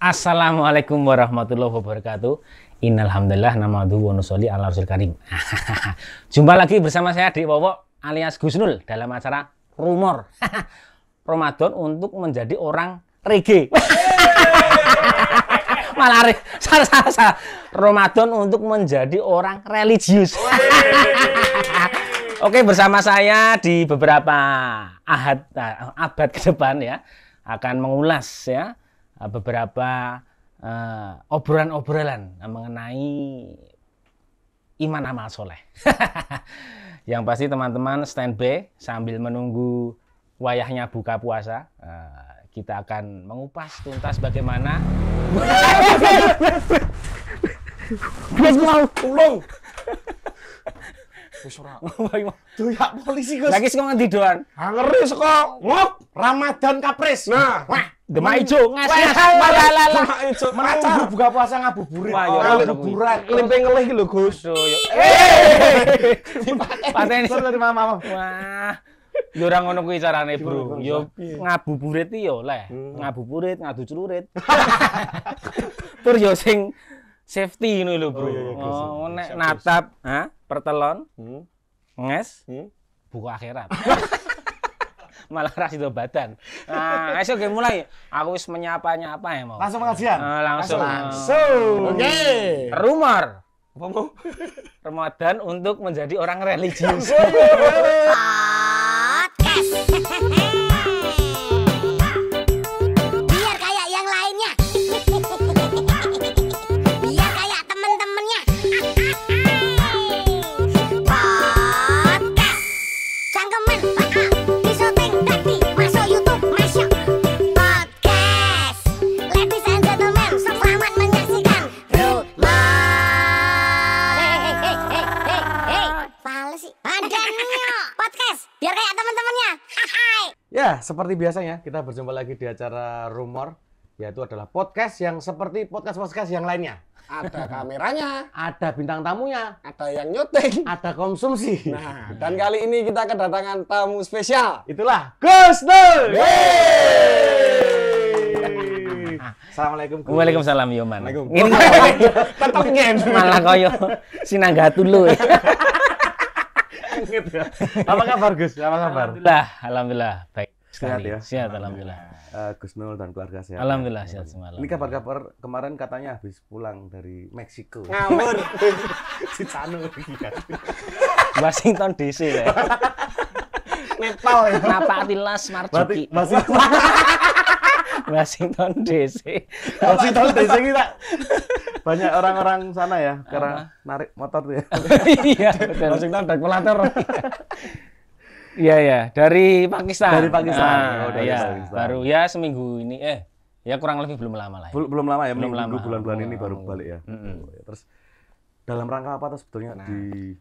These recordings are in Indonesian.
Assalamualaikum warahmatullahi wabarakatuh. Innalhamdulillah nahmaduhu wa nusolli ala rasul karim. Jumpa lagi bersama saya Dik Wowo alias Gusnul dalam acara Rumor Ramadan untuk menjadi orang reggae. Malah salah. Ramadan untuk menjadi orang religius. Oke, bersama saya di beberapa abad ke depan ya akan mengulas ya beberapa obrolan-obrolan mengenai iman amal soleh. Yang pasti teman-teman standby sambil menunggu wayahnya buka puasa. Kita akan mengupas tuntas bagaimana. Gus mau ulung. Wis ora. Doyak polisi Gus. Lagi sing ngendi doan? Ngeri saka ngop Ramadan kapres. Nah, Demak ijo ngasih Demak ijo. Acara buka puasa ngabuburit. Liburan kelimpe ngelih iki lho Gus. Pateni dari mama. Wah. Yo ora ngono kuwi carane, Bro. Yo ngabuburit iki yo leh. Ngabuburit, ngadu celurit. Tur yo sing safety ngono lho, Bro. Oh, nek natap, pertelon, nges, buku akhirat. Malah ra sido badan. Nah, esok ge mulai. Aku wis menyapa-nyapa ya mau. Langsung pengajian. Langsung. Oke. Rumor. Apa mau? Ramadan untuk menjadi orang religius. Biar kayak yang lainnya. Biar kayak temen-temennya. Podcast. Cangkeman di syuting tadi masuk YouTube masuk podcast. Ladies and gentlemen, selamat menyaksikan Fales sih. Adanya podcast. Biar kayak temen-temennya. Ya, seperti biasanya kita berjumpa lagi di acara Rumor, yaitu adalah podcast yang seperti podcast-podcast yang lainnya. Ada kameranya, Ada bintang tamunya, ada yang nyuting. ada konsumsi. Nah, dan kali ini kita kedatangan tamu spesial. Itulah Gusnul. Assalamualaikum. Gus. Waalaikumsalam yo man. Waalaikumsalam. Ini Tetep ngen. malah koyo Sinanggatulo. Apa kabar Gus? Apa kabar? Alhamdulillah baik Sehat sekali. ya? Sehat alhamdulillah. Gusnul dan keluarga sehat. Alhamdulillah sehat semua. Ini kabar-kabar kemarin katanya habis pulang dari Meksiko. Ngawur. Si Canu. Washington DC ya. Nepal ya. Napatilas Marzuki. Masih Washington DC. Washington DC kita banyak orang-orang sana ya karena narik motor tuh ya. Iya betul. Washington deklarator. Iya ya, dari Pakistan. Dari Pakistan. Oh, dari ya, Pakistan. baru ya seminggu ini ya kurang lebih belum lama lah. Ya. Belum lama ya, Belum lama. bulan-bulan ini baru balik ya. Mm-mm. Terus dalam rangka apa tuh sebetulnya di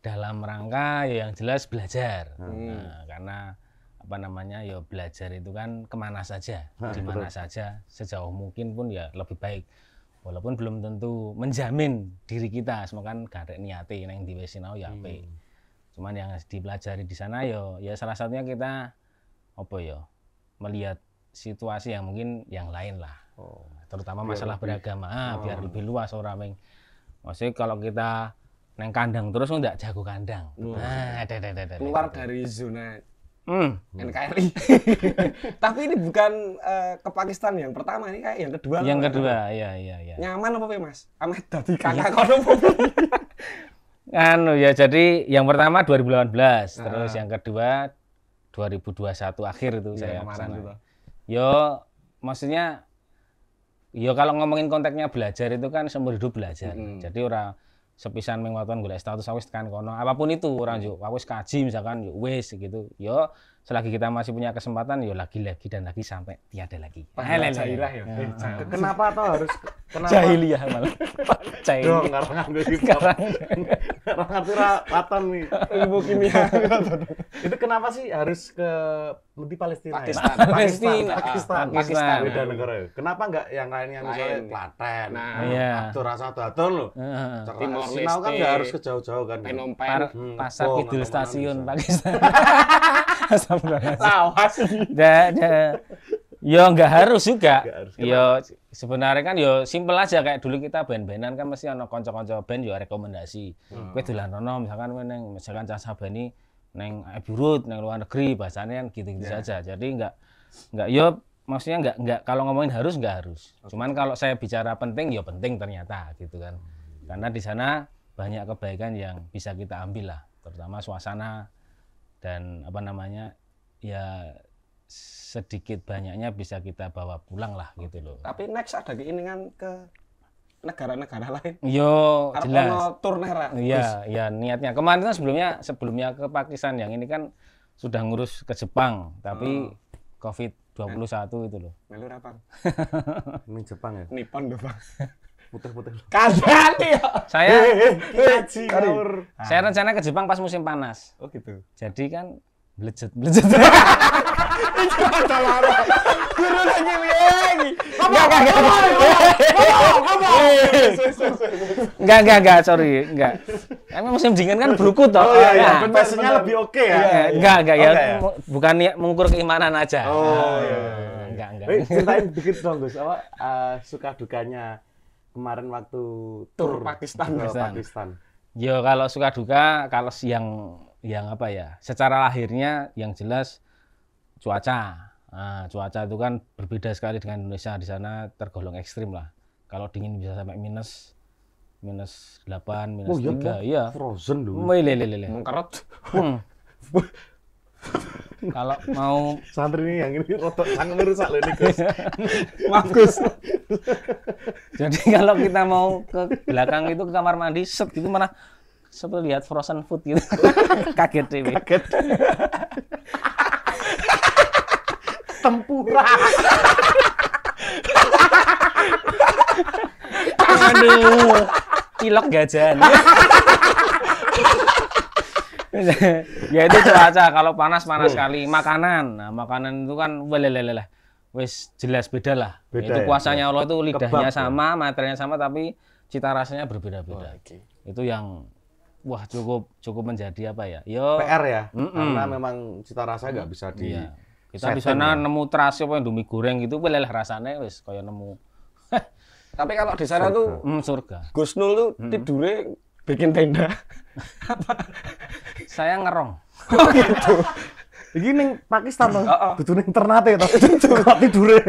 Dalam rangka ya yang jelas belajar. Nah, karena apa namanya ya belajar itu kan kemana saja, di mana saja, sejauh mungkin pun ya lebih baik. Walaupun belum tentu menjamin diri kita, semua kan gak ada niate nang di sinau ya apik. Cuman yang dipelajari di sana ya salah satunya kita apa ya melihat situasi yang mungkin yang lain lah. Terutama masalah beragama, biar lebih luas orang meng. Maksudnya kalau kita neng kandang terus enggak jago kandang. Keluar dari zona NKRI. Tapi ini bukan ke Pakistan yang pertama, ini kayak yang kedua. Yang kedua, iya. Nyaman apa Mas? Amet dadi kakak kono. Anu ya, jadi yang pertama 2018, terus yang kedua 2021 akhir itu saya kemarin kesana. itu. Yo, maksudnya yo kalau ngomongin konteksnya belajar itu kan seumur hidup belajar. Jadi orang sepisan mengwaton golek status wis tekan kono. Apapun itu orang yo wis kaji misalkan yo wis gitu. Yo selagi kita masih punya kesempatan yo lagi-lagi dan lagi sampai tiada lagi. Jahiliyah ya. kenapa atau harus kenapa? Jahiliyah malah. Dong, karena ngambil gitu. Karena ngerti waton nih. Ilmu kimia. Itu kenapa sih harus ke di Palestina? Pakistan. Pakistan. Beda negara ya. Kenapa nggak yang lainnya misalnya Lain. Klaten, Nah, iya. Atur loh. Timor Sinau kan Leste. nggak harus ke jauh-jauh kan. Phnom Penh. Pasar Oh, Kidul mana-mana Stasiun bisa. Pakistan. Lawas. Ya nggak harus juga. Nggak harus. Yo sebenarnya kan yo simpel aja kayak dulu kita band-bandan kan mesti ono kanca-kanca band yo rekomendasi. Kowe dolan rono misalkan kowe neng misalkan Cah Sabeni neng Abbey Road neng luar negeri bahasanya kan gitu-gitu saja. Jadi enggak yo maksudnya enggak kalau ngomongin harus enggak harus. Cuman kalau saya bicara penting ya penting ternyata gitu kan. Karena di sana banyak kebaikan yang bisa kita ambil lah, terutama suasana dan apa namanya ya sedikit banyaknya bisa kita bawa pulang lah gitu loh. Tapi next ada keinginan ke negara-negara lain. Yo Karena jelas. ono tour nera. Iya, ya niatnya. Kemarin kan sebelumnya ke Pakistan, yang ini kan sudah ngurus ke Jepang, tapi COVID-21 itu loh. Melu apa? Ini Jepang ya. Nippon lho, Bang. Putih-putih. Kasihan ya. Saya rencana ke Jepang pas musim panas. Oh gitu. Jadi kan blejet. Guru lagi lagi. Enggak, sorry, enggak. Emang musim dingin kan berukut toh. Oh iya, iya. Nah, Fashion-nya lebih oke ya. Enggak ya. Oke ya? Bukan mengukur keimanan aja. Oh iya. Enggak. Ceritain dikit dong Gus, apa suka dukanya kemarin waktu Tur Pakistan. ke Pakistan. Yo kalau suka duka, kalau yang apa ya? Secara lahirnya yang jelas cuaca. Nah, cuaca itu kan berbeda sekali dengan Indonesia. Di sana tergolong ekstrim lah. Kalau dingin bisa sampai minus 8, minus 3. Iya. Frozen dulu. Lele. Mengkerut. Kalau mau Santri ini yang ini rotok sangat merusak loh ini Gus. Bagus. jadi kalau kita mau ke belakang itu ke kamar mandi, set gitu mana seperti lihat frozen food gitu. Kaget sih. Kaget. Tempura. Aduh, cilok gajan. Ya itu cuaca, kalau panas sekali. Makanan, nah makanan itu kan wes jelas beda lah. Beda Itu ya? kuasanya Allah itu lidahnya Kebab, sama, materialnya sama, tapi cita rasanya berbeda-beda. Itu yang wah cukup menjadi apa ya? Yo PR ya, karena memang cita rasa nggak bisa di. iya. Kita di sana nemu terasi apa Indomie goreng gitu, weleh rasanya wes kayak nemu Tapi kalau di sana tuh surga. Gus Nul tuh tidurnya bikin tenda. Saya ngerong. Iki ning Pakistan toh. Heeh. Dudu ning Ternate toh. Kok tidure.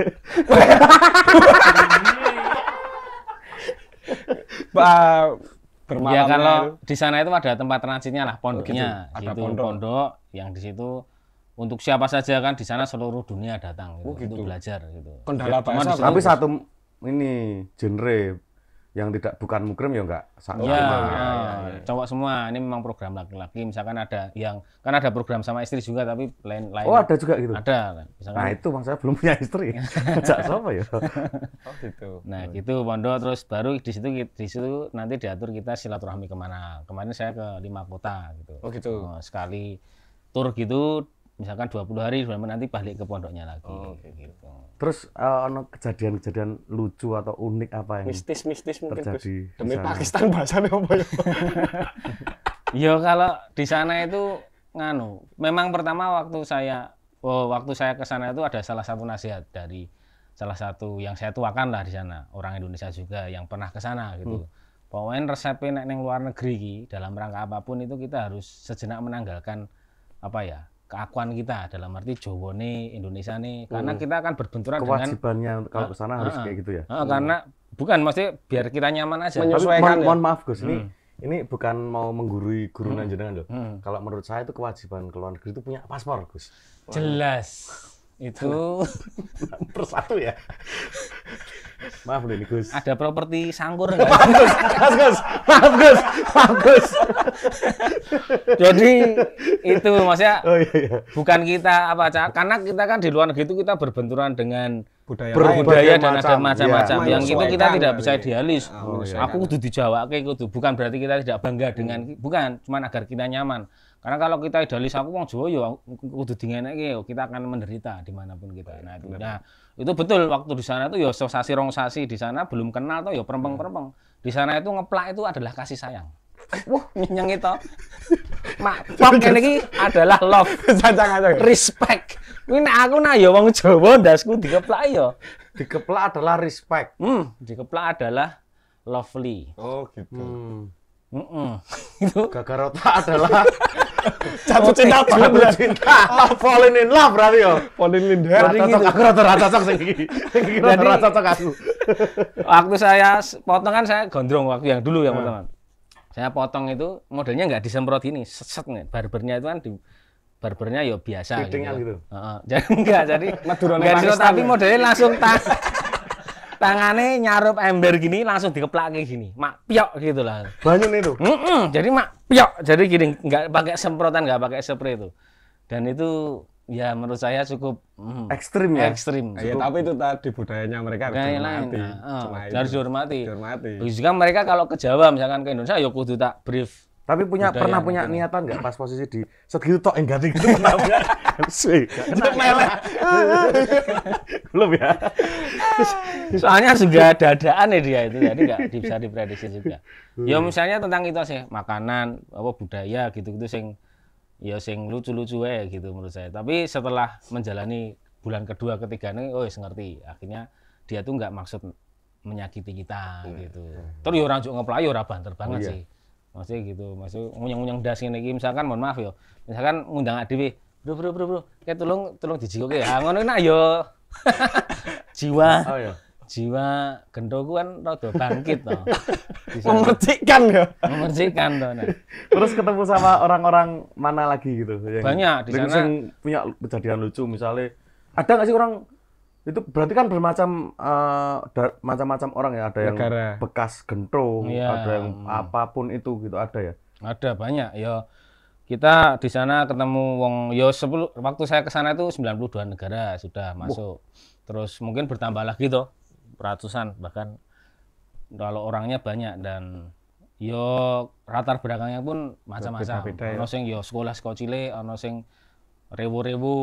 Bermalam. Ya kalau di sana itu ada tempat transitnya lah, pondoknya. Ada Gitu, pondok. pondok yang di situ untuk siapa saja kan di sana seluruh dunia datang gitu, untuk belajar gitu. Kendala Cuma bahasa. di sini- Tapi satu ini genre yang tidak bukan mukrim ya enggak sama. Ya, cowok semua. Ini memang program laki-laki. Misalkan ada yang kan ada program sama istri juga, tapi lain. Oh, ada juga gitu. Ada. Misalkan, Nah, itu Bang saya belum punya istri. Sejak siapa ya? Oh gitu. nah gitu pondok, terus baru di situ nanti diatur kita silaturahmi kemana. Kemarin saya ke 5 kota gitu. Oh gitu. Sekali tur gitu, misalkan 20 hari, nanti balik ke pondoknya lagi. Oh, gitu. Terus ono kejadian-kejadian lucu atau unik apa yang Mistis mungkin Gus. terjadi di Demi sana? Pakistan bahasanya apa ya? Ya kalau di sana itu memang pertama waktu saya ke sana itu ada salah satu nasihat dari salah satu yang saya tuakan lah di sana, orang Indonesia juga yang pernah ke sana gitu. Pokoknya resepnya nek neng luar negeri ki, dalam rangka apapun itu kita harus sejenak menanggalkan apa ya? Keakuan kita, dalam arti Jawa nih, Indonesia nih, karena kita akan berbenturan dengan Kewajibannya kalau ke sana harus kayak gitu ya. karena bukan maksudnya biar kita nyaman aja. Tapi Menyesuaikan ya? mohon maaf Gus, ini bukan mau menggurui guru jenengan loh. Kalau menurut saya itu kewajiban ke luar negeri itu punya paspor Gus. Jelas. Itu Persatu ya. Maaf nih Gus. ada properti sangkur enggak? Maaf Gus. Jadi itu maksudnya Oh iya. bukan kita karena kita kan di luar negeri itu kita berbenturan dengan Budaya berbudaya lain. dan ada Macam, macam-macam iya. yang itu kita Menyesuaikan tidak bisa berarti. idealis. menyesuaikan. Aku kudu dijawake kudu, bukan berarti kita tidak bangga dengan bukan, cuman agar kita nyaman. Karena kalau kita idealis aku wong Jawa ya kudu dingeneke yo, kita akan menderita dimanapun kita. Nah, itu betul waktu di sana tuh ya sasi rong sasi di sana belum kenal tuh ya perempeng-perempeng. Di sana itu ngeplak itu adalah kasih sayang. Wah, nyeng itu. Mak, ini iki adalah love, respect. Ini aku nah ya wong Jawa ndasku dikeplak ya. Dikeplak adalah respect. Dikeplak adalah lovely. Oh gitu. Itu Gagal otak adalah Jatuh cinta jatuh cinta. Falling in love berarti yo. Pauline Linda. Aku rada cocok sing iki. Iki rada cocok aku. waktu saya potong kan saya gondrong waktu yang dulu yang pertama. Saya potong itu modelnya nggak disemprot ini, set nih. Barbernya itu kan di barbernya ya biasa Fittingan gitu. Heeh. Jadi enggak, jadi Madurane enggak Pakistan tapi ya? modelnya langsung tangannya nyarup ember gini langsung dikeplak kayak gini. Mak piok gitu lah. Banyak itu. Jadi mak piok. Jadi gini, nggak pakai semprotan, nggak pakai spray itu. Dan itu ya menurut saya cukup Ekstrim ya. ekstrim. Ya tapi itu tadi budayanya mereka harus Budaya lain. dihormati. Nah, Cuma itu. harus dihormati. Dihormati. Begitu juga mereka kalau ke Jawa misalkan ke Indonesia ya kudu tak brief. Tapi Budaya pernah punya gitu. niatan nggak pas posisi di segitu tok enggak gitu pernah punya? Sih. Belum ya. Soalnya juga dadaan ya dia itu, jadi nggak bisa diprediksi juga. Ya misalnya tentang itu sih, makanan, apa budaya gitu-gitu sing lucu-lucu ya gitu menurut saya. Tapi setelah menjalani bulan kedua ketiga ini, oh ngerti. Akhirnya dia tuh nggak maksud menyakiti kita gitu. Terus ya orang juga ngeplay ora banter banget sih. Maksudnya gitu, maksud ngunyang-ngunyang das ngene iki misalkan mohon maaf ya. Misalkan ngundang adewe, bro, kayak tolong dijikoke ya. Ngono nak yo. Jiwa Oh ya. jiwa gendoku kan rada bangkit toh. Memercikan ya. Memercikan toh. Nah. Terus ketemu sama orang-orang mana lagi gitu? Banyak di sana. Yang punya kejadian lucu misalnya. Ada nggak sih orang itu berarti kan bermacam macam-macam orang ya, ada yang Negara. bekas gentrong, Iya. ada yang apapun itu gitu ada ya. Ada banyak ya. Kita di sana ketemu wong yo 10 waktu saya ke sana itu 92 negara sudah masuk. Terus mungkin bertambah lagi toh ratusan bahkan kalau orangnya banyak dan yo latar belakangnya pun macam-macam. Beda-beda ya. Ono sing yo sekolah cilik, ono sing rewu-rewu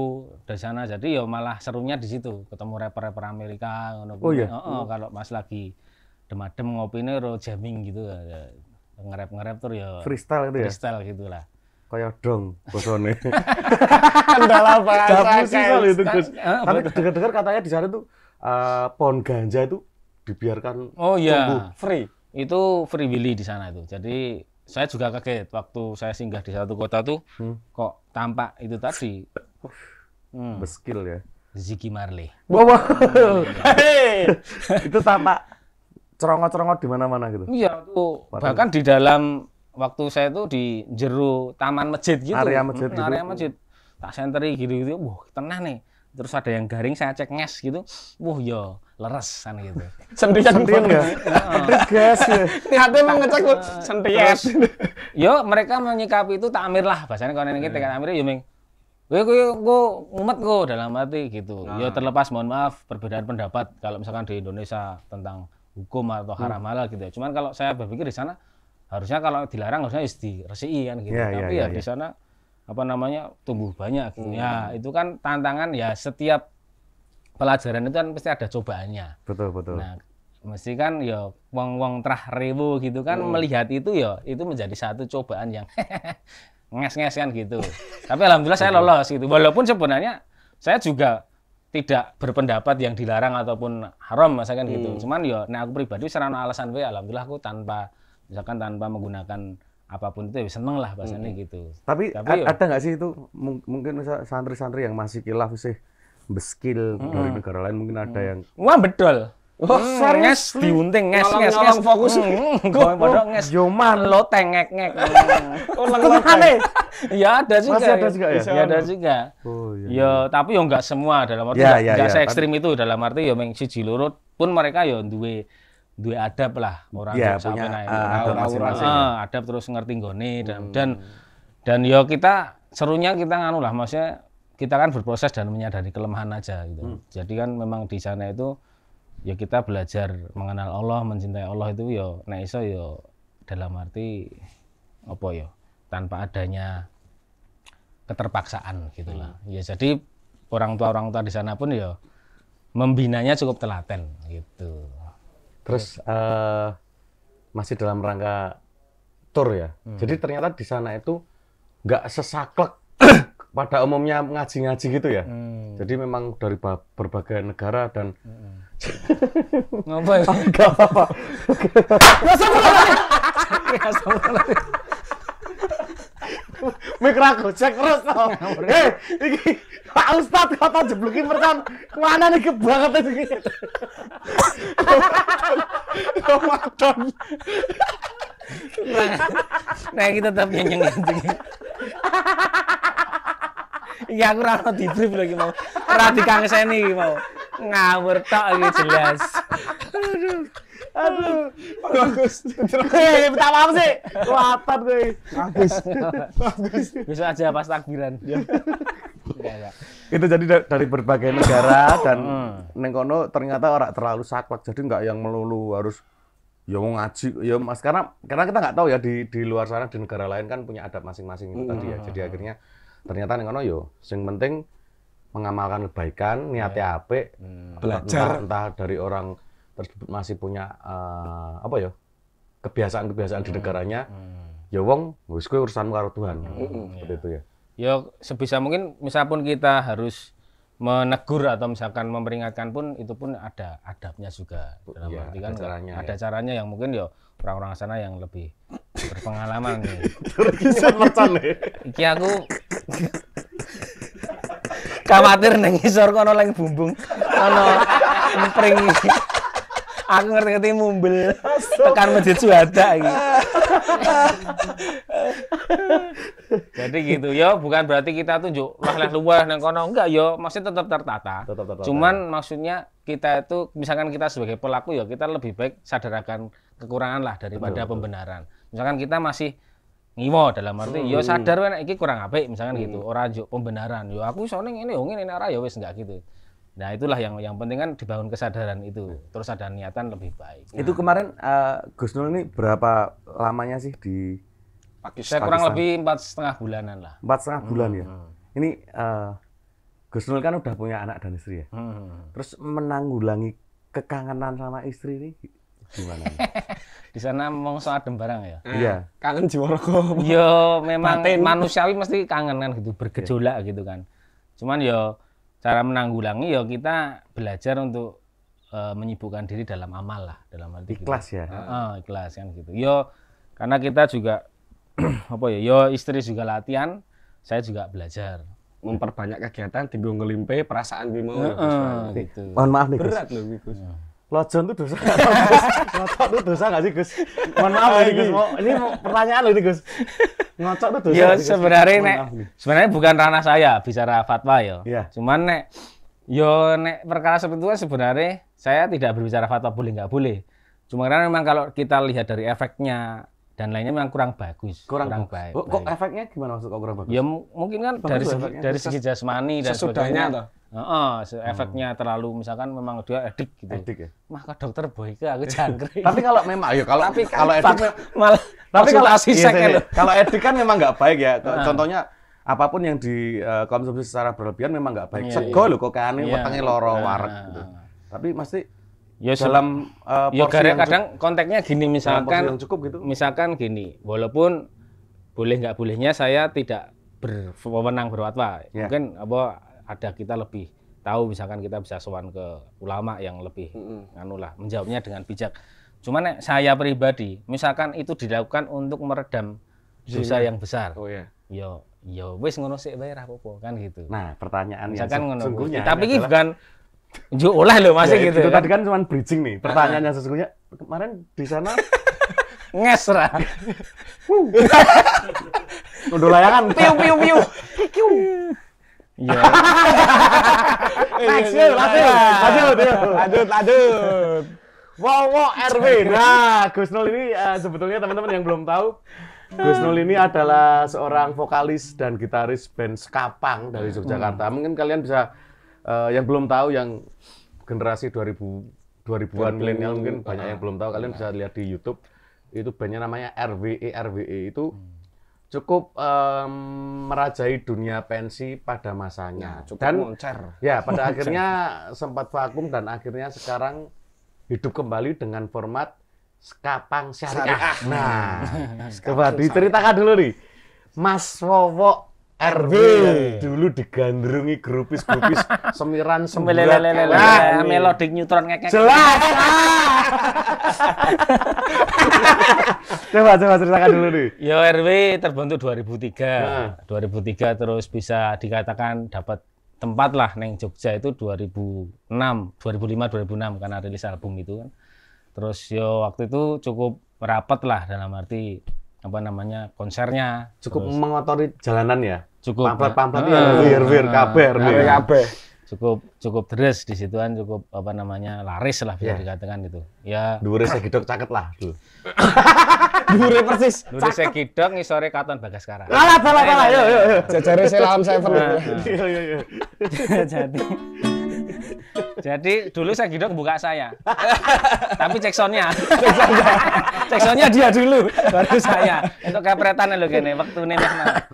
dari sana. Jadi yo malah serunya di situ ketemu rapper-rapper Amerika ngono Oh, iya? kalau pas lagi dem-adem ngopine ro jamming gitu ya. Nge-rap tuh yo Freestyle itu ya. freestyle gitulah. Kayak dong bosone. Kendala bahasa. Jamu sih soal itu, Gus. Ah, Tapi dengar-dengar katanya di sana tuh pohon ganja itu dibiarkan Oh tumbuh. iya, Free. itu free willy di sana itu. Jadi saya juga kaget waktu saya singgah di satu kota tuh, kok tampak itu tadi. Beskil ya. Ziggy Marley. Wow. Itu tampak cerongot-cerongot di mana-mana gitu. Iya tuh, bahkan di dalam waktu saya tuh di jero taman masjid gitu. Area masjid gitu. Area masjid. Tak senteri gitu-gitu, wah tenang nih. Terus ada yang garing saya cek nges gitu, wah yo leres kan gitu. Sendirian Sendirian banget. ya. Gas ya. Niatnya mau ngecek lu sendirian. Yo mereka menyikapi itu takmir lah, bahasanya kalau ini tekan takmir yo ming. Gue ngumet gue dalam hati gitu. Yo terlepas mohon maaf perbedaan pendapat kalau misalkan di Indonesia tentang hukum atau haram halal gitu. Cuman kalau saya berpikir di sana harusnya kalau dilarang harusnya diresiki kan gitu. Iya, Tapi iya, ya iya. di sana apa namanya tumbuh banyak gitu. Ya itu kan tantangan ya setiap pelajaran itu kan pasti ada cobaannya. Betul, betul. Nah, mesti kan ya wong-wong trah rewu gitu kan melihat itu ya itu menjadi satu cobaan yang nges-nges kan gitu. Tapi alhamdulillah saya lolos gitu. Walaupun sebenarnya saya juga tidak berpendapat yang dilarang ataupun haram misalkan gitu. Cuman ya nah aku pribadi secara alasan gue alhamdulillah aku tanpa menggunakan apapun itu ya seneng lah bahasanya gitu. Tapi Tapi ada nggak sih itu mungkin misal santri-santri yang masih kilaf sih beskil dari negara lain mungkin ada yang Wah betul. Oh, Nges diunting nges Nyolong fokus. Gue pada nges. Yoman. Lo tengek-ngek. Aneh. Ya ada juga. Masih ada juga ya? Ya ada juga. Oh iya. Ya tapi ya enggak semua dalam arti Ya, enggak ya, se ya. ekstrim itu dalam arti ya meng siji loro pun mereka ya duwe adab lah orang Ya, sampai punya naik. adab masing-masing. Adab terus ngerti nggone dan ya kita serunya kita nganu lah maksudnya kita kan berproses dan menyadari kelemahan aja gitu. Jadi kan memang di sana itu ya kita belajar mengenal Allah, mencintai Allah itu ya nek iso ya dalam arti apa ya tanpa adanya keterpaksaan gitulah. Ya jadi orang tua di sana pun ya membinanya cukup telaten gitu. Terus masih dalam rangka tour ya. Jadi ternyata di sana itu nggak sesaklek pada umumnya ngaji-ngaji gitu ya. Jadi memang dari berbagai negara dan Ngapain? enggak apa-apa. Mikro gojek terus toh. Iki Pak Ustad kata jebluki mercon. Mana nih banget iki. Ramadan. Nah, kita tetap nyanyi gitu. Iki aku ora ono di-brief lagi mau. Ora dikangseni iki mau. Ngawur tok iki jelas. Aduh. Bagus. Minta maaf sih. Kuatan gue. Bagus. Besok aja pas takbiran. Enggak. Itu jadi dari berbagai negara dan neng kono ternyata orang terlalu saklek. Jadi nggak yang melulu harus ya mau ngaji ya Mas karena kita nggak tahu ya di luar sana di negara lain kan punya adat masing-masing itu tadi ya. Jadi akhirnya ternyata neng kono yo sing penting mengamalkan kebaikan, niatnya apik, Belajar. entah dari orang tersebut masih punya apa ya kebiasaan-kebiasaan di negaranya. Ya wong wis kuwi urusanmu karo Tuhan. Seperti itu ya. Ya sebisa mungkin misalpun kita harus menegur atau misalkan memperingatkan pun itu pun ada adabnya juga. Dalam Ya, arti kan ada caranya, ada ya. caranya yang mungkin ya orang-orang sana yang lebih berpengalaman nih. Iki aku khawatir nang ngisor kono leng bumbung. Kono empring. Aku ngerti-ngerti mumbel tekan masjid Suhada iki. Jadi gitu ya, bukan berarti kita tunjuk leh luweh nang kono enggak ya, maksudnya tetap tertata. Cuman maksudnya kita itu misalkan kita sebagai pelaku ya kita lebih baik sadar akan kekurangan lah daripada pembenaran. Misalkan kita masih ngiwo dalam arti ya sadar wae nek iki kurang apik misalkan gitu. Ora njuk pembenaran. Ya aku iso ning ngene yo ngene nek ora ya wis enggak gitu. Nah, itulah yang penting kan dibangun kesadaran itu. Terus ada niatan lebih baik. Itu kemarin Gus Nul ini berapa lamanya sih di Saya kurang lebih 4,5 bulanan lah. 4,5 bulan ya. Ini Gus Nul kan udah punya anak dan istri ya. Terus menanggulangi kekangenan sama istri ini gimana? Di sana mongso adem barang ya. Iya. Kangen Jiworogo. Yo memang Batin. manusiawi mesti kangen kan gitu, bergejolak gitu kan. Cuman yo cara menanggulangi yo kita belajar untuk menyibukkan diri dalam amal lah, dalam arti Ikhlas gitu. ya. Ikhlas kan gitu. Yo karena kita juga apa ya? Yo istri juga latihan, saya juga belajar. Memperbanyak kegiatan tinggal ngelimpe perasaan bimo. Gitu. Mohon maaf nih Gus. Berat loh Gus. Lojon tuh dosa nggak Gus? Ngocok tuh dosa nggak sih Gus? Mohon maaf nih Gus. Ini mau pertanyaan loh ini Gus. Ngocok tuh dosa Ya nggak sih, Gus? sebenarnya Mohon nek maaf nih. sebenarnya bukan ranah saya bicara fatwa ya. Iya. Cuman nek perkara seperti itu sebenarnya saya tidak berbicara fatwa boleh nggak boleh. Cuma karena memang kalau kita lihat dari efeknya dan lainnya memang kurang bagus, Kurang baik. Oh, kok efeknya gimana maksud kok kurang bagus? Ya mungkin kan Bagus efeknya. dari segi jasmani dan Sesudahnya sebagainya. toh. Efeknya terlalu misalkan memang dia edik gitu. Edik ya. Mah ke dokter Boyke aku jangkrik. Tapi kalau memang ayo kalau edik malah tapi kalau konsultasi iya, sek iya. lho. Kalau edik kan memang nggak baik ya. Contohnya apapun yang dikonsumsi secara berlebihan memang nggak baik. Iya, Sego lho kok kane Iya. wetenge loro wareg gitu. Tapi mesti Ya dalam ya porsi yang kadang konteksnya gini dalam porsi misalkan yang cukup gitu. misalkan gini, walaupun boleh nggak bolehnya saya tidak berwenang berfatwa. Ya. Mungkin ada kita lebih tahu misalkan kita bisa sowan ke ulama yang lebih nganulah menjawabnya dengan bijak. Cuman nek saya pribadi, misalkan itu dilakukan untuk meredam dosa yang besar. Oh iya. Ya wis ngono sik wae ra apa-apa kan gitu. Nah, pertanyaan yang Misalkan ngono. sesungguhnya Tapi ini adalah- bukan njuk oleh lho masih Ya, gitu. itu tadi kan cuma bridging nih. Pertanyaannya sesungguhnya kemarin di sana Nges ra. udah layangan. Piu piu piu. Iya. Next yuk, lanjut. Wow, RW. Nah, Gus Nul ini sebetulnya teman-teman yang belum tahu, Gus Nul ini adalah seorang vokalis dan gitaris band Skapang dari Yogyakarta. Mungkin kalian bisa yang belum tahu, yang generasi 2000-an milenial mungkin banyak yang belum tahu, kalian bisa lihat di YouTube. Itu bandnya namanya RWE itu cukup merajai dunia pensi pada masanya. Cukup Dan moncer. ya pada akhirnya sempat vakum dan akhirnya sekarang hidup kembali dengan format Skapang Syariah. Nah, coba diceritakan dulu nih, Mas Wowo RW dulu digandrungi grupis-grupis semiran semburat. Melodik neutron ngekek. Jelas. Coba ceritakan dulu nih. Yo RW terbentuk 2003. 2003 terus bisa dikatakan dapat tempat lah neng Jogja itu 2005 2006 karena rilis album itu kan. Terus yo waktu itu cukup rapat lah dalam arti apa namanya konsernya Cukup terus mengotori jalanan ya. cukup Pamflet ya, wir kabar. cukup deres di situ kan cukup apa namanya laris lah bisa dikatakan itu ya Dhuwure segidok caket lah dulu. Dure persis. Dulu saya kidok ngisore Katon Bagaskara. Salah, yo. Jajare Selam Seven. Iya. Jadi dulu saya gidok buka saya. Tapi cek soundnya dia dulu baru saya. Untuk kapretan lho kene wektune mah.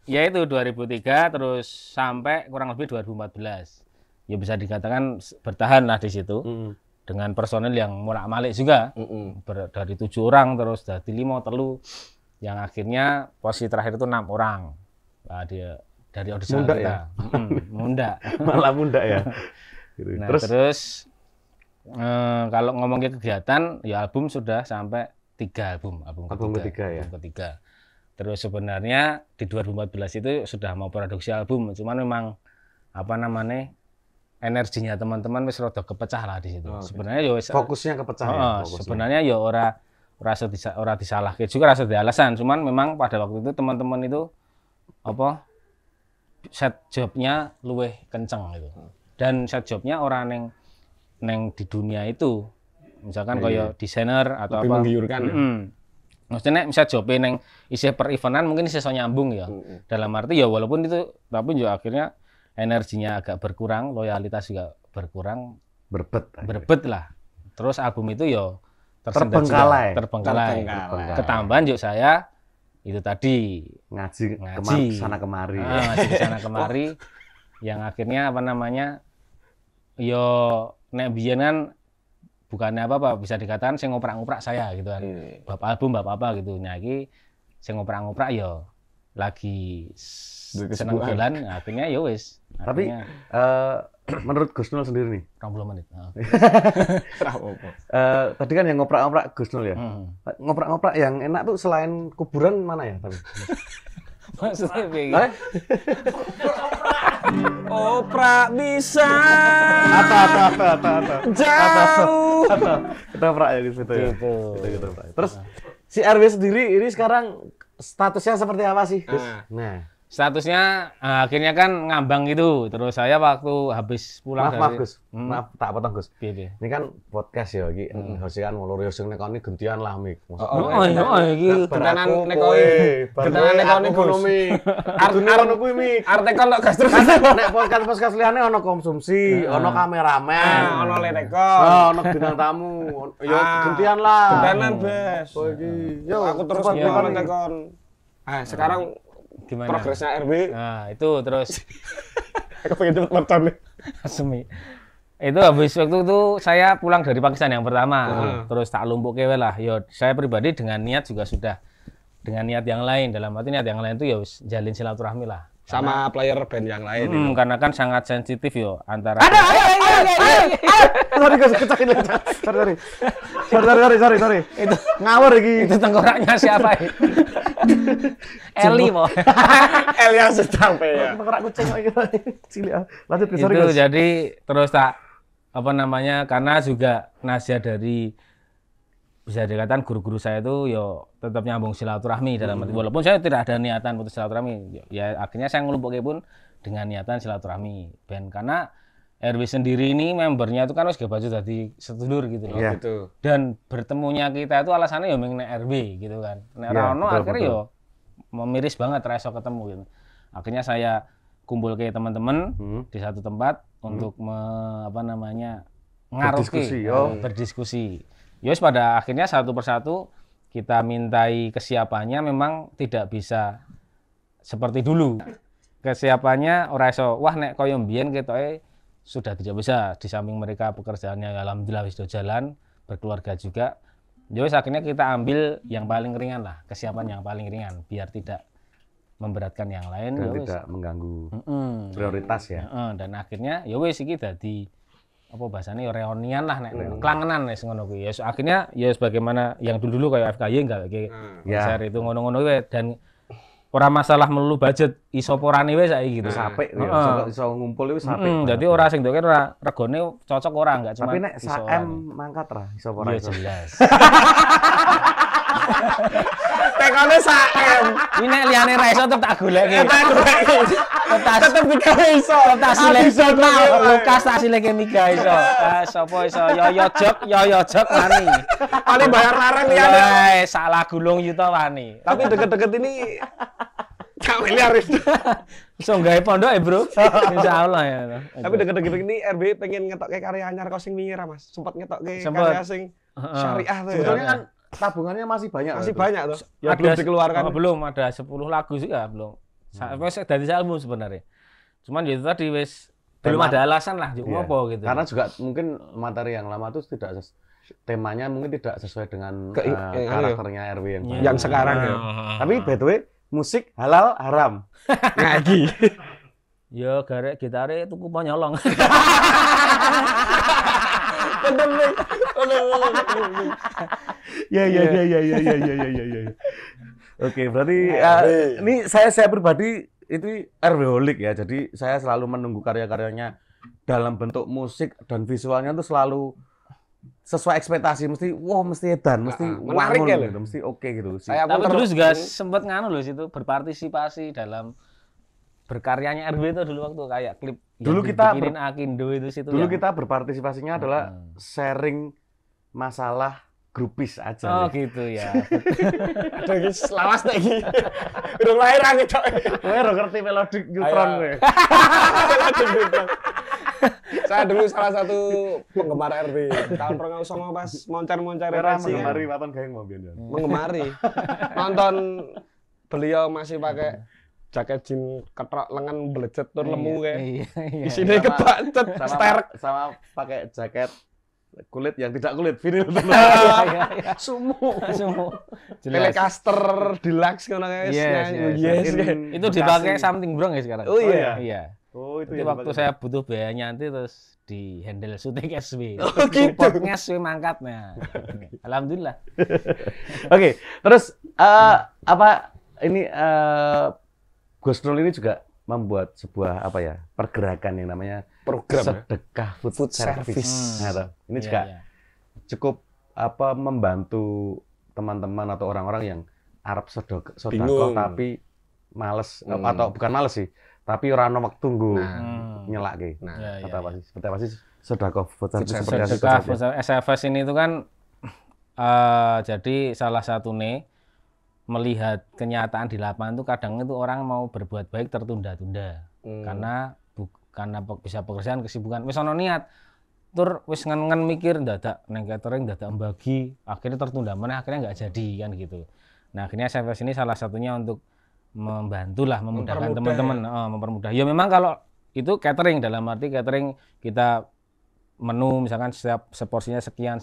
Ya itu 2003 terus sampai kurang lebih 2014. Ya bisa dikatakan bertahan lah di situ. Dengan personel yang mulak-malik juga. Dari 7 orang terus dari 5 telu yang akhirnya posisi terakhir itu 6 orang. Nah, dia dari audisi Munda kita. ya? Munda. Malah munda ya. Gitu. Nah, terus kalau ngomongin kegiatan ya album sudah sampai 3 album ketiga ya. album ketiga. Terus sebenarnya di 2014 itu sudah mau produksi album, cuman memang apa namanya energinya teman-teman wis rada kepecah lah di situ. Sebenarnya ya wis Fokusnya kepecah ya. sebenarnya ya ora disalahke juga rasa alasan, cuman memang pada waktu itu teman-teman itu apa set jobnya luweh kenceng gitu. Dan set jobnya orang neng di dunia itu misalkan kaya desainer atau Lebih apa menggiurkan ya. Maksudnya bisa jobnya neng isi per eventan mungkin isi so nyambung ya. Dalam arti ya walaupun itu tapi juga akhirnya energinya agak berkurang, loyalitas juga berkurang, berbet lah. Terus album itu ya terbengkalai. Ketambahan juga saya itu tadi ngaji. Sana kemari. Ngaji sana kemari yang akhirnya apa namanya yo nek biyen kan bukannya apa-apa bisa dikatakan saya ngoprak-ngoprak saya gitu kan. Bab album bab apa gitu. Nah iki saya ngoprak-ngoprak yo lagi seneng jalan akhirnya ya wis. Tapi menurut Gus Nul sendiri nih 20 menit. Tadi kan yang ngoprak-ngoprak Gus Nul ya. Ngoprak-ngoprak yang enak tuh selain kuburan mana ya tapi? Maksudnya begini. Oprak bisa jauh. Ketoprak ya gitu ya. Gitu. Terus si RW sendiri ini sekarang statusnya seperti apa sih? Nah, statusnya akhirnya kan ngambang gitu. Terus saya waktu habis pulang maaf Gus. Maaf tak potong Gus. Piye? Ini kan podcast ya iki harusnya kan mulur yo sing nekoni gentian lah Mik. Iki tenanan nekoni. Tenanan nekoni ekonomi. Artune ono kuwi Mik. Artikel kok gas terus. Nek podcast liyane ono konsumsi, ono kameramen, ono lenekon. Ono bintang tamu. Yo gentian lah. Tenanan bes. Yo Aku terus nekon. Sekarang gimana? Progresnya RW. Nah, itu terus Aku pengen cepet mercon nih. Semi. Itu habis waktu itu saya pulang dari Pakistan yang pertama. Terus tak lumpuke lah. Yo saya pribadi dengan niat juga sudah dengan niat yang lain. Dalam arti niat yang lain itu ya jalin silaturahmi lah. Sama player band yang lain. Karena kan sangat sensitif yo antara Sorry Gus, kecakin. Sorry. Itu ngawur iki. itu tengkoraknya siapa ya? Eli mo. L yang sedang ya. Tengkorak kucing gitu. Lanjut ke sorry Itu Gus. jadi terus tak apa namanya karena juga nasihat dari bisa dikatakan guru-guru saya itu yo tetap nyambung silaturahmi dalam arti walaupun saya tidak ada niatan putus silaturahmi ya akhirnya saya ngelumpuke pun dengan niatan silaturahmi ben karena RW sendiri ini membernya itu kan harus gak baju dari sedulur gitu loh. Iya. Gitu. Dan bertemunya kita itu alasannya ya mengenai RW gitu kan. Nek Iya, Rano betul, akhirnya yo memiris banget reso ketemu gitu. Akhirnya saya kumpul ke teman-teman di satu tempat untuk apa namanya ngaruki berdiskusi. Yos pada akhirnya satu persatu kita mintai kesiapannya memang tidak bisa seperti dulu. Kesiapannya ora iso wah nek koyo mbiyen ketoke sudah tidak bisa di samping mereka pekerjaannya alhamdulillah wis do jalan berkeluarga juga. Yos akhirnya kita ambil yang paling ringan lah, kesiapan yang paling ringan biar tidak memberatkan yang lain Dan ya wis. tidak mengganggu Heeh. prioritas ya. Heeh, dan akhirnya ya wis iki dadi apa bahasane ya reunian lah nek kelangenan wis ngono kuwi. Ya akhirnya ya sebagaimana yang dulu kayak FKY enggak kayak konser itu ngono-ngono wae dan ora masalah melulu budget iso porane wae saiki gitu. Sampai ya, Heeh. iso ngumpul itu sampai. Dadi ora sing doken ora regane cocok ora enggak cuma Tapi nek iso sak M mangkat ra iso ora ya iso. jelas. Tekone saem. Ini nek liyane ra iso tetep tak goleki. Tetep tiga iso. Tak sileke Lukas tak sileke Mika iso. Sapa iso yo jok wani. Paling bayar larang liyane. Wes salah gulung yuta wani. Tapi deket-deket ini gak miliar itu. Iso gawe pondok ya, Bro. Insyaallah ya. Tapi deket-deket ini RB pengen ngetokke karya anyar kok sing wingi ra Mas. Sempat ngetokke Sempet. karya sing syariah tuh. Sebetulnya ya. kan tabungannya masih banyak. Masih tuh. banyak tuh. Ya belum dikeluarkan. Belum ada 10 lagu sih ya, belum. Wes dari album sebenarnya. Cuman ya itu tadi wes belum ada alasan lah Iya. apa gitu. Karena juga mungkin materi yang lama itu temanya mungkin tidak sesuai dengan karakternya RW yang baru. Yang sekarang ya. Tapi by the way, musik halal haram. Ngaji. yo garek gitare tuku ponyolong. Ya. Oke, berarti ini saya pribadi itu RW-holik ya. Jadi saya selalu menunggu karya-karyanya dalam bentuk musik dan visualnya tuh selalu sesuai ekspektasi, mesti edan, mesti menarik wangun ya, gitu, mesti oke gitu. Saya Tapi pun dulu juga sempat nganu loh situ berpartisipasi dalam berkaryanya RW itu dulu waktu kayak klip Dulu yang kita dibikinin Akindo itu situ Dulu yang- kita berpartisipasinya adalah sharing masalah grupis aja. Oh nih. gitu ya. ada iki lawas nek iki. Urung lahiran itu. Kowe ora ngerti melodik neutron kowe. Saya dulu salah satu penggemar RB. Tahun 2009 pas moncar-moncar Ora referensi. mengemari waton gaeng mau biyen. Mengemari. Nonton beliau masih pakai jaket jeans ketrok lengan belejet tur lemu kayak. Iya. Isine kebacet sterk. Sama pakai jaket kulit yang tidak kulit, vinil. Sumu. Jelas. Telecaster deluxe ngono guys. Yes. Itu dipakai something brong ya sekarang. Oh iya. Iya. Oh, itu Jadi yang waktu dipakai. saya butuh biaya nyanti terus di handle syuting SW. gitu. Supportnya SW mangkatnya. Alhamdulillah. Oke, terus apa ini Gusnul ini juga membuat sebuah apa ya pergerakan yang namanya Program ya? sedekah food service. Nah, toh. Ini Iya, juga iya. cukup apa membantu teman-teman atau orang-orang yang Arab sodako Bingung. tapi males atau bukan males sih, tapi ora ono wektu nggo Nah. nyelake. Nah, Iya, iya, Kata apa sih? Seperti apa sih sodako food service service. seperti apa sih Sedekah konsepnya? SFS ini itu kan jadi salah satu nih melihat kenyataan di lapangan itu kadang itu orang mau berbuat baik tertunda-tunda karena bisa pekerjaan kesibukan wis ono niat tur wis ngen mikir dadak neng catering dadak mbagi akhirnya tertunda mana akhirnya nggak jadi kan gitu. Nah akhirnya SFS ini salah satunya untuk membantu lah memudahkan teman-teman mempermudah. Ya memang kalau itu catering dalam arti catering kita menu misalkan setiap seporsinya sekian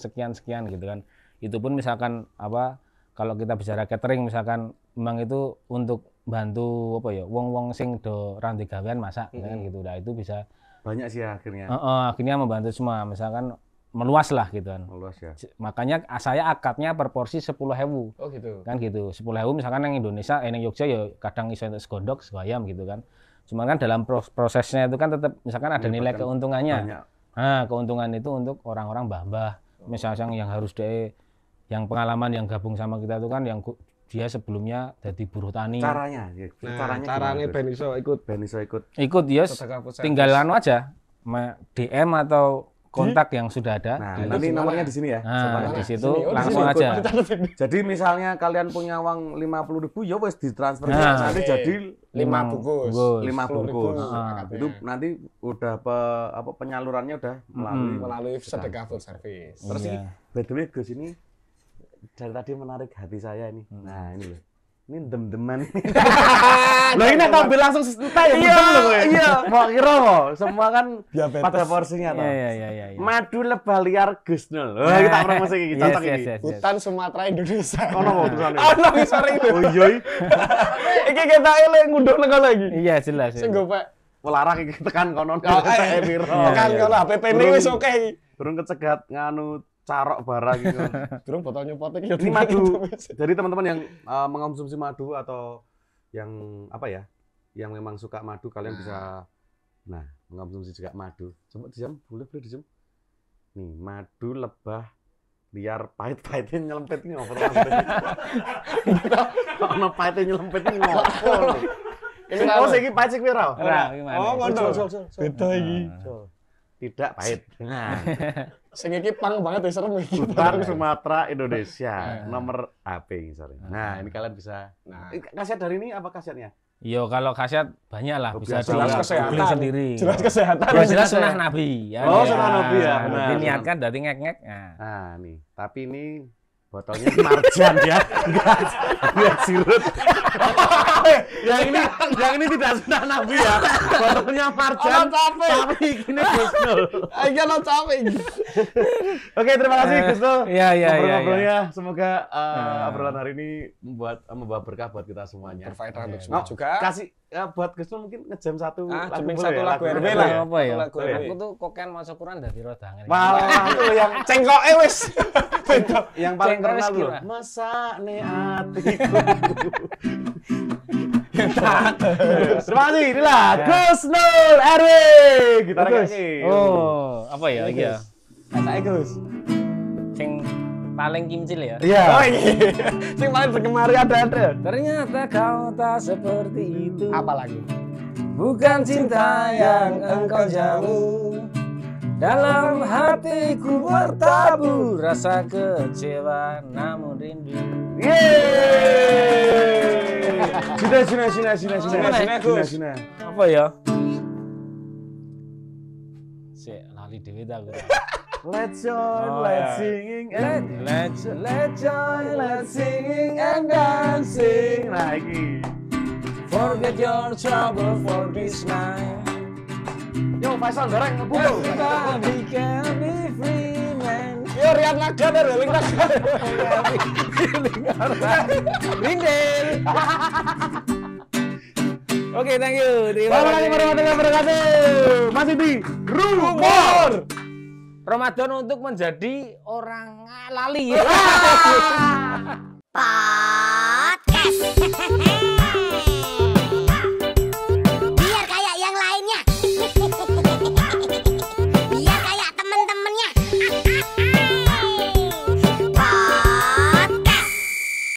gitu kan. Itu pun misalkan apa kalau kita bicara catering misalkan memang itu untuk bantu apa ya wong-wong sing do randi gawean masak kan gitu. Nah itu bisa Banyak sih akhirnya. akhirnya membantu semua misalkan meluas lah gitu kan. Meluas ya. Makanya saya akadnya per porsi 10.000 Oh gitu. kan gitu 10.000 misalkan yang Indonesia yang Jogja ya kadang iso untuk segondok segayam gitu kan. Cuman kan dalam prosesnya itu kan tetap misalkan ada nilai keuntungannya. Banyak. Nah, keuntungan itu untuk orang-orang mbah-mbah. Misalnya yang harus yang pengalaman yang gabung sama kita itu kan yang dia sebelumnya jadi buruh tani. Caranya, ya. Nah, caranya caranya gimana, Ben iso ikut. Ben iso ikut. Ikut dia Sedekah food service. tinggal anu aja DM atau kontak yang sudah ada. Nah, di- nanti nomornya di sini ya. Nah, di situ Sini. Oh, di langsung sini. aja. Jadi misalnya kalian punya uang 50.000 ya wes ditransfer Nah, nanti oke. jadi 5 bungkus. 5 bungkus. akadnya. Itu nanti udah penyalurannya udah melalui sedekah food service. Terus ini Iya. by the way Gus ini dari tadi menarik hati saya ini. Nah, ini loh. Ini dem-deman. Loh ini ambil langsung stay ya betul loh. Iya. Mau kira kok, semua kan Diabetes. pada porsinya toh. Iya. Madu lebah liar Gus Nul. Wah, kita promosi iki cocok iki. Hutan Sumatera Indonesia. Ono kok tulisane. Ono sore itu. Oh iya. Iki kita elek ngundang nang lagi. Iya, jelas. Sing gopek. Larang iki tekan konon. Piro. Kan kalau HPP ini wis oke iki. Durung kecegat nganu carok barang gitu. Durung botol nyopot iki. Ini madu. Jadi teman-teman yang mengonsumsi madu atau yang apa ya, yang memang suka madu kalian bisa mengonsumsi juga madu. Coba dijam, boleh dijam. Nih, madu lebah liar pahit-pahitnya nyelempet ini ngopo ono pahitnya nyelempet ini ngopo. Ini kok sing pahit sing piro? Oh, ngono. Beda iki. Tidak pahit. Nah, Sing iki pang banget ya serem iki. Hutan Sumatera Indonesia nomor HP misalnya. Nah, ini kalian bisa. Nah. Khasiat dari ini apa khasiatnya? Yo kalau khasiat banyak lah, bisa Jelas kesehatan. googling sendiri. Jelas kesehatan. Ya jelas sunnah Nabi. Ya, Oh, sunnah Nabi ya, Nah, benar. diniatkan dari ngek-ngek. Nah. Nah, nih. Tapi ini botolnya marjan ya. Enggak sirut. yang ini tidak sunnah Nabi ya. Botolnya marjan. Tapi ini Gus Nul. Iki ono capek iki. Oke, terima kasih Gus Nul. Iya. Ngobrol-ngobrolnya. Semoga obrolan hari ini membawa berkah buat kita semuanya. Berfaedah untuk semua juga. Kasih buat Gus Nul mungkin ngejam satu jamming boleh satu ya? lagu RW lah. Apa ya? Satu lagu RW. Aku tuh koken mau syukuran dari rodangan. Malah itu yang Cengkoke wis. Beda. yang paling Cengkok terkenal wis loh. kira. Masa ne atiku. Terima kasih. Inilah Gus Nul RW. Kita Gus. Oh, apa ya iki ya? Katake Gus. Sing paling kimcil ya. Iya. Oh iki. Sing paling bergemari ada. Ternyata kau tak seperti itu. Apa lagi? Bukan cinta yang engkau jamu. Dalam hatiku bertabur rasa kecewa namun rindu. Yeay. Sina. Apa ya? Lali dhewe ta aku. Let's join, Oh, let's ya. singing, Let's join, let's singing and dancing. Nah, iki. forget your trouble for this night. Yo, Faisal goreng ngebul. Everybody can be free man. Yo Rian Naga dari Ling Naga. Rindel. Oke, thank you. Terima Waalaikumsalam warahmatullahi wabarakatuh. Masih di Rumor. Ramadan untuk menjadi orang lali. Podcast.